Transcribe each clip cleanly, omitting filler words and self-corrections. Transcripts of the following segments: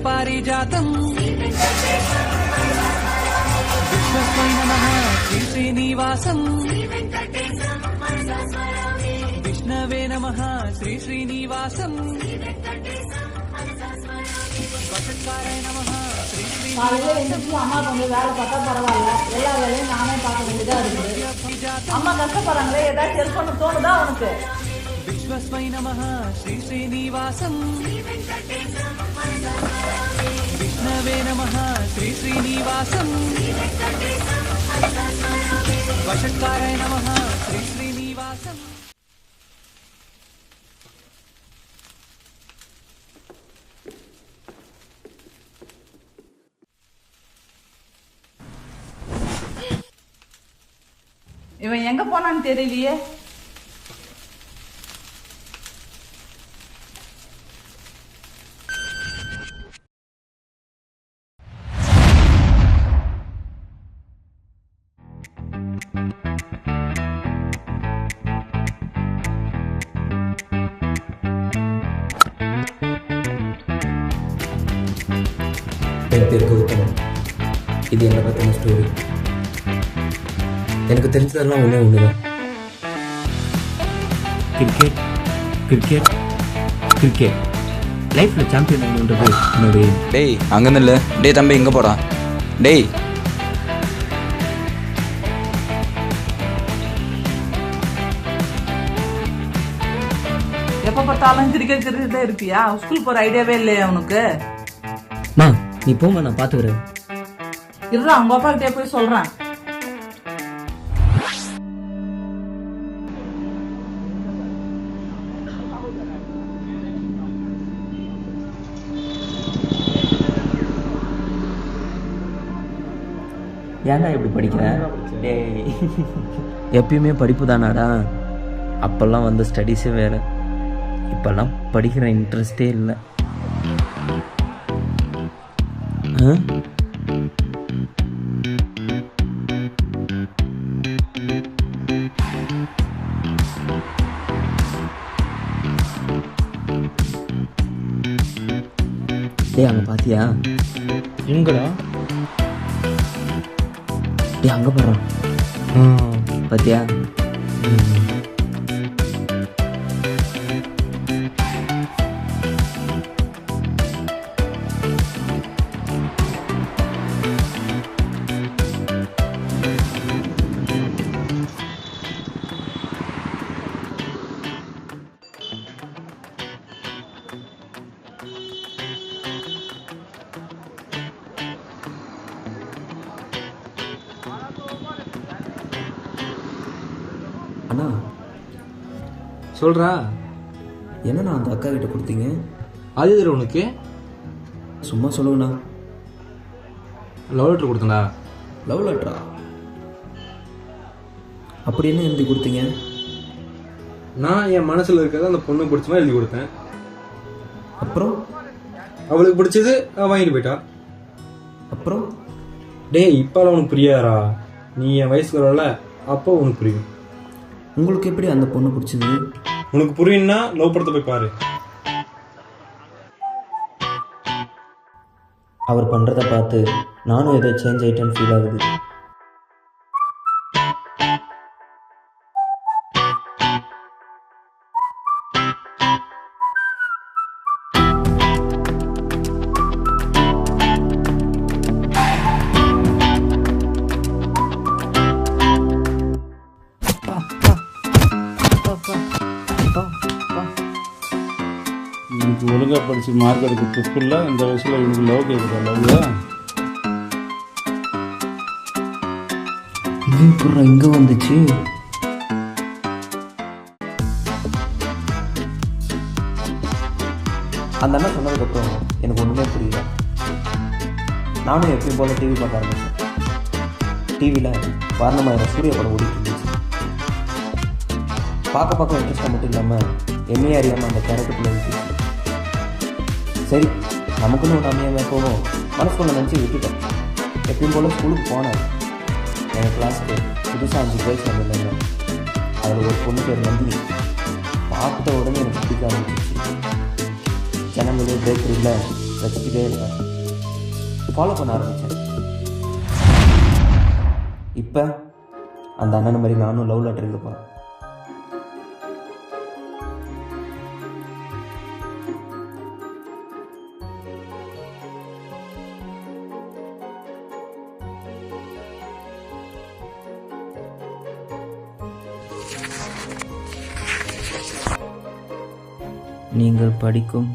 पारिजातं विश्वस्मै नमः श्री श्रीनिवासं विष्णवे नमः श्री श्रीनिवासं वषट्काराय नमः श्री காலையில் எழுந்திரிச்சு அம்மா கொஞ்சம் வேலை பார்த்தா பரவாயில்ல, எல்லா வேலையும் நானே பார்க்க வேண்டியதாக இருக்குது. அம்மா கஷ்டப்படுறாங்களே, ஏதாவது ஹெல்ப் பண்ண தோணுதா உனக்கு? विश्वस्मै नमः श्री श्रीनिवासं विष्णवे नमः श्री श्रीनिवासं वषट्काराय नमः श्री श्रीनिवासं இவன் எங்க போனான்னு தெரியலையே. என் பேர் கௌதம். இது என்னை பற்றின ஸ்டோரி. எனக்கு தெரிஞ்சதெல்லாம் ஒன்று தான். கிரிக்கெட் கிரிக்கெட் கிரிக்கெட் லைஃப்பில் சாம்பியன் ஆகணுன்றது என்னுடைய. டேய் அங்கேருந்து இல்லை. டேய் தம்பி இங்கே போடா. டேய் எப்போ பார்த்தாலும் கிரிக்கெட் கிரிக்கெட்டே இருப்பியா? ஸ்கூல் போகிற ஐடியாவே இல்லையா உனக்கு? மா நீ போமா, நான் பார்த்துக்கிறேன். இருடா, அவங்க அப்பா கிட்டே போய் சொல்கிறேன். ஏன்டா இப்படி படிக்கிறேன்? டேய் எப்பயுமே படிப்பு தானாடா. அப்போல்லாம் வந்து ஸ்டடீஸே வேறு. இப்போல்லாம் படிக்கிற இன்ட்ரெஸ்டே இல்லை. டேய் அங்கே பார்த்தியா? எங்கடா? டேய் அங்கே போடுறான் பார்த்தியா? அண்ணா சொல்கிறா. என்னண்ணா அந்த அக்கா கிட்ட கொடுத்தீங்க? அது எதிர உனக்கு? சும்மா சொல்லுங்கண்ணா. லவ் லெட்டர் கொடுத்தனா? லவ் லெட்டரா? அப்படி என்ன எழுதி கொடுத்தீங்க? நான் என் மனசில் இருக்கிறத அந்த பொண்ணு பிடிச்ச மாதிரி எழுதி கொடுத்தேன். அப்புறம் அவளுக்கு பிடிச்சது அவள் வாங்கிட்டு போயிட்டா. அப்புறம் டேய் இப்போ உனக்கு புரியாதா? நீ என் வயசுக்கு வரல, அப்போ உனக்கு புரியும். உங்களுக்கு எப்படி அந்த பொண்ணு பிடிச்சது? உனக்கு புரியும்னா லவ் படத்தை போய் பாரு. அவர் பண்ணுறதை பார்த்து நானும் ஏதோ சேஞ்ச் ஆகிட்டேன்னு ஃபீல் ஆகுது. இன்னைக்கு ஒழுங்காக படித்து மார்க் எடுக்க துப்புல இந்த வயசில் இவனுக்கு லவ் கேட்குதா? லவ்ல இது இப்போ இங்கே வந்துச்சு. அந்த அண்ணன் சொன்னதுக்கப்புறம் எனக்கு ஒன்றுமே புரியல. நானும் எப்பயும் போல் டிவி பார்க்க ஆரம்பிச்சேன். டிவியில் வாரணமாயிரம் சூரிய படம் ஓடிட்டு இருந்துச்சு. பார்க்க இன்ட்ரெஸ்டாக மட்டும் இல்லாமல் என்னையே அறியாமல் அந்த கேரக்டரில் இருந்துச்சு. சரி நமக்குன்னு ஒரு அமையாமல் போவோம் மனசுக்குள்ள நினச்சி விட்டுட்டேன். எப்பயும் போல் ஸ்கூலுக்கு போனேன். எங்கள் கிளாஸ்க்கு புதுசாக 5 பேர்ஸ் வந்திருந்தாங்க. அதில் ஒரு பொண்ணு பேர் நந்தினி. பார்த்த உடனே எனக்கு பிடிக்க ஆரம்பிச்சிச்சு. ஜனங்களே பேக்கரியில் வச்சுக்கவே இல்லை. ஃபாலோ பண்ண ஆரம்பித்தேன். இப்போ அந்த அண்ணன் மாதிரி நானும் லவ் லெட்டர் எழுதுப்பேன். நீங்கள் படிக்கும்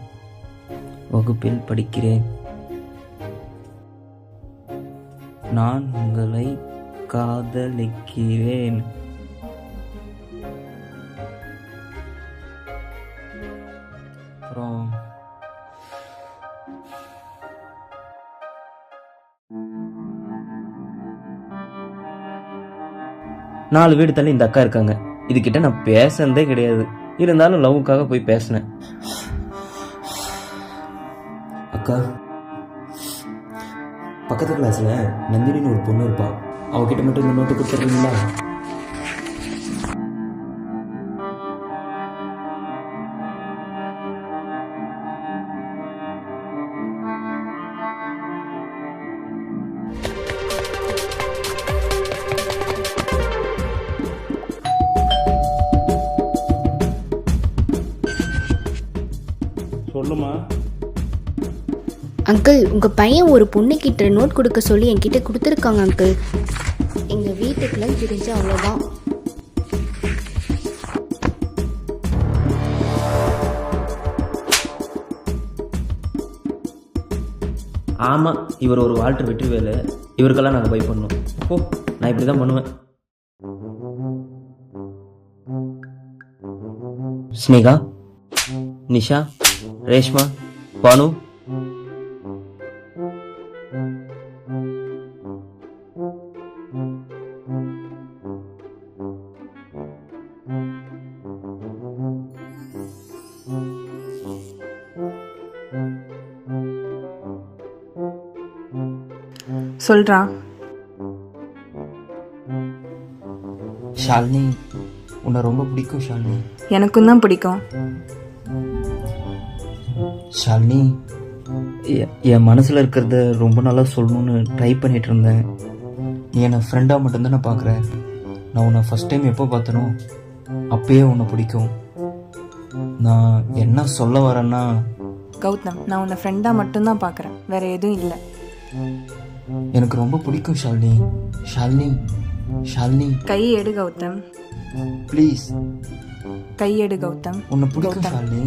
வகுப்பில் படிக்கிறேன். நான் உங்களை காதலிக்கிறேன். அப்புறம் நாலு வீடு தள்ளி இந்த அக்கா இருக்காங்க. இதுகிட்ட நான் பேசுனதே கிடையாது. இருந்தாலும் லவ்வுக்காக போய் பேசினேன். அக்கா, பக்கத்து கிளாஸில் நந்தினின்னு ஒரு பொண்ணு இருப்பாள். அவகிட்ட மட்டும் இந்த நோட்டு கொடுத்துருக்கீங்களா? சொல்லுமா. அங்கிள், உங்கள் பையன் ஒரு பொண்ணுக்கிட்ட நோட் கொடுக்க சொல்லி என்கிட்ட கொடுத்துருக்காங்க அங்கிள். எங்கள் வீட்டுக்குள்ள தெரிஞ்சு அவ்வளோதான். ஆமாம், இவர் ஒரு வால்டர் வெற்றிவேலு. இவருக்கெல்லாம் நாங்கள் பை பண்ணோம். ஓ, நான் இப்படி தான் பண்ணுவேன். ஸ்னேகா, நிஷா, ரேஷ்மா, பானு, சொல்றா. ஷாலினி, உன்னை ரொம்ப பிடிக்கும் ஷாலினி. எனக்கும் தான் பிடிக்கும். ஷாலினி, என் மனசில் இருக்கிறத ரொம்ப நாளாக சொல்லணும்னு ட்ரை பண்ணிகிட்டு இருந்தேன். நீ என்னை ஃப்ரெண்டாக மட்டும்தான் நான் பார்க்குறேன். நான் உன்னை ஃபஸ்ட் டைம் எப்போ பார்த்தனோ அப்பயே உன்னை பிடிக்கும். நான் என்ன சொல்ல வரேன்னா, கௌதம், நான் உன்னை ஃப்ரெண்டாக மட்டும்தான் பார்க்குறேன், வேற எதுவும் இல்லை. எனக்கு ரொம்ப பிடிக்கும் ஷாலினி. ஷாலினி, ஷாலினி, கை எடு கௌதம். ப்ளீஸ். கை எடு கௌதம். உன்னை பிடிக்கும் Gautham. Shalini.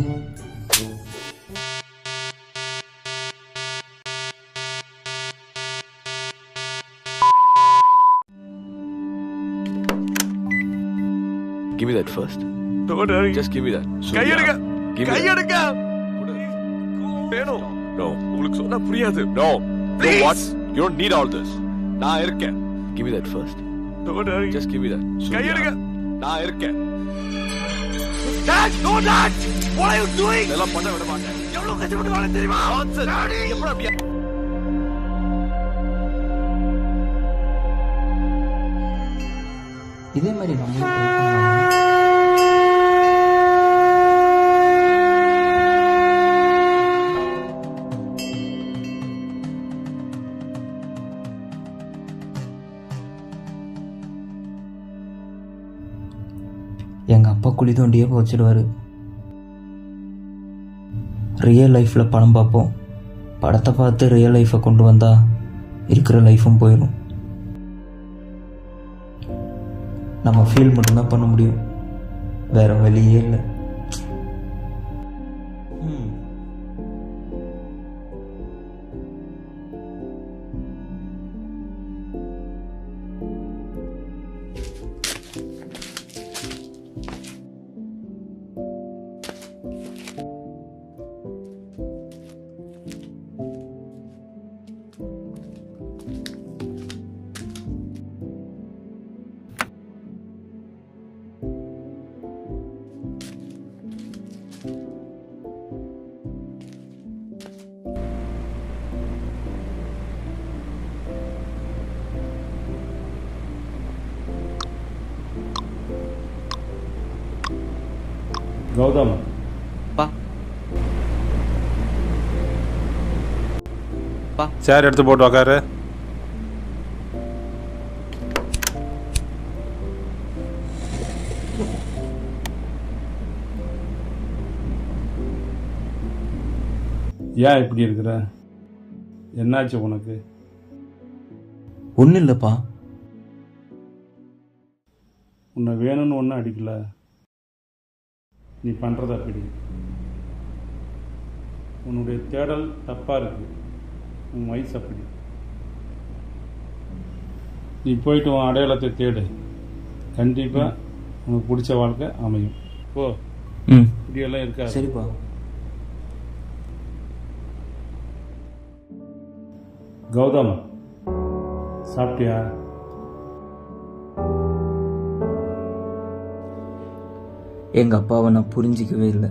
Give me that first. Don't worry. Just give me that. கையெடுங்க. கையெடுங்க. வேணும். No. உங்களுக்கு சொன்னா புரியாது. No. Please. No, what? You don't need all this. நான் இருக்கேன். Give me that first. Don't worry. Just give me that. கையெடுங்க. நான் இருக்கேன். Dad, no dad. What are you doing? இதெல்லாம் பண்ண விட மாட்டேன். எவ்வளவு கஷ்டப்பட்டு வாழ தெரியுமா? எப்படி அப்படியே இதே மாதிரி நம்ம ட்ரை பண்ணலாம். எங்கள் அப்பா குழி தோண்டியே வச்சிடுவார். ரியல் லைஃப்பில் படம் பார்ப்போம். படத்தை பார்த்து ரியல் லைஃப்பை கொண்டு வந்தால் இருக்கிற லைஃப்பும் போயிடும். நம்ம ஃபீல் மட்டும்தான் பண்ண முடியும், வேற வழியே இல்லை. கௌதம், பா, பா. சேர் எடுத்து போட்டு உக்காரு. ஏன் இப்படி இருக்கிற? என்னாச்சு உனக்கு? ஒன்றும் இல்லைப்பா. உன்னை வேணும்னு ஒன்றும் அடிக்கல. நீ பண்ணுறது அப்படி. உன்னுடைய தேடல் தப்பாக இருக்கு. உன் வயசு அப்படி. நீ போயிட்டு உன் அடையாளத்தை தேடு. கண்டிப்பாக உனக்கு பிடிச்ச வாழ்க்கை அமையும். போ. இப்படியெல்லாம் இருக்காது. சரிப்பா. கௌதம், சாப்பிட்டியா? எங்கள் அப்பாவை நான் புரிஞ்சிக்கவே இல்லை.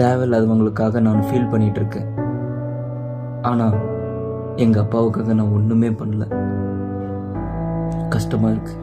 தேவையில்லாதவங்களுக்காக நான் ஃபீல் பண்ணிட்டு இருக்கேன். ஆனால் எங்கள் அப்பாவுக்காக நான் ஒன்றுமே பண்ணல. கஷ்டமாக இருக்கு.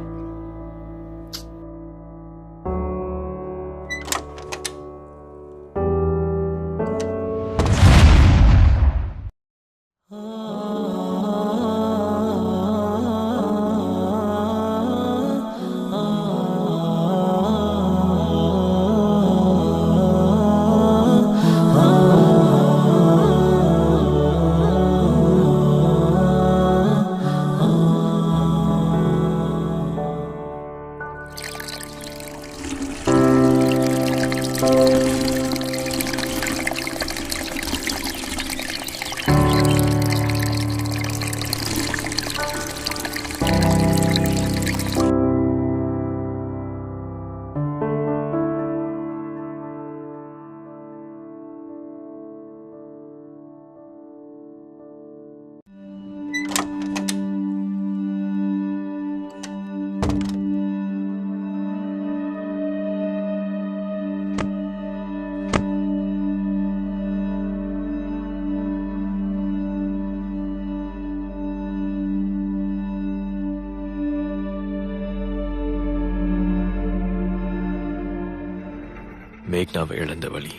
மேக்னாவை இழந்த வழி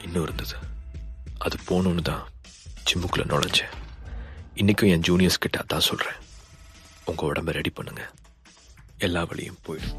இன்னும் இருந்தது. அது போகணுன்னு தான் ஜிம்முக்குள்ளே நுழைஞ்சேன். இன்றைக்கும் என் ஜூனியர்ஸ் கிட்ட அதான் சொல்கிறேன். உங்கள் உடம்பை ரெடி பண்ணுங்க, எல்லா வழியும் போயிடும்.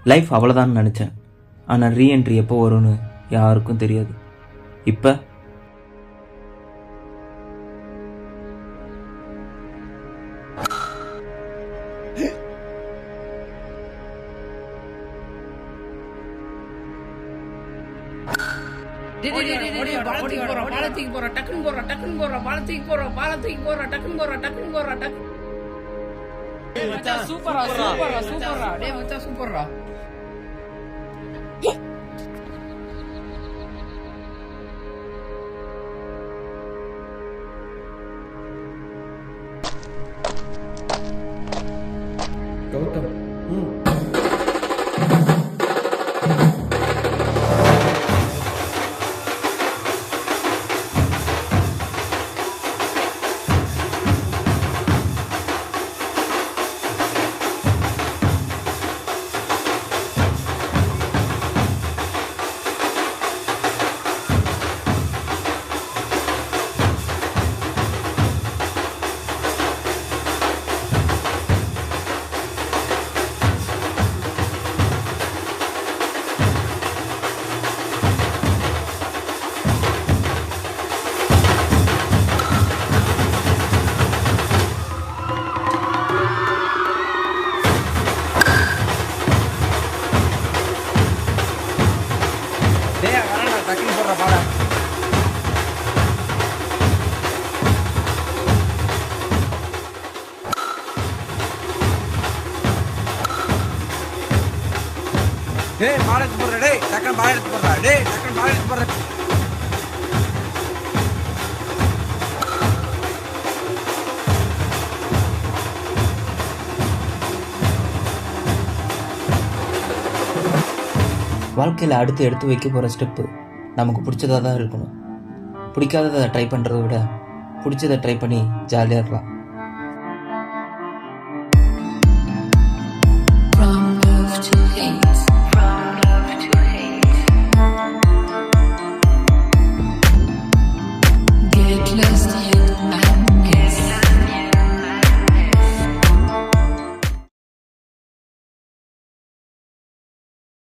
லைஃப் அவ்வளோதான் நினச்சேன். ஆனால் ரீஎன்ட்ரி எப்போ வரும்னு யாருக்கும் தெரியாது. இப்போ கௌதம் டக்குனு போடுற பாட. டேய் பாட எடுத்து போடுற. டேய் டக்குனு பாட எடுத்து போடுற. டேய் டக்குனு பாட எடுத்து போடுற. வாழ்க்கையில் அடுத்து எடுத்து வைக்க போகிற ஸ்டெப்பு நமக்கு பிடிச்சதாக தான் இருக்கணும். பிடிக்காததை ட்ரை பண்ணுறத விட பிடிச்சதை ட்ரை பண்ணி ஜாலியாக இருக்கலாம். Get less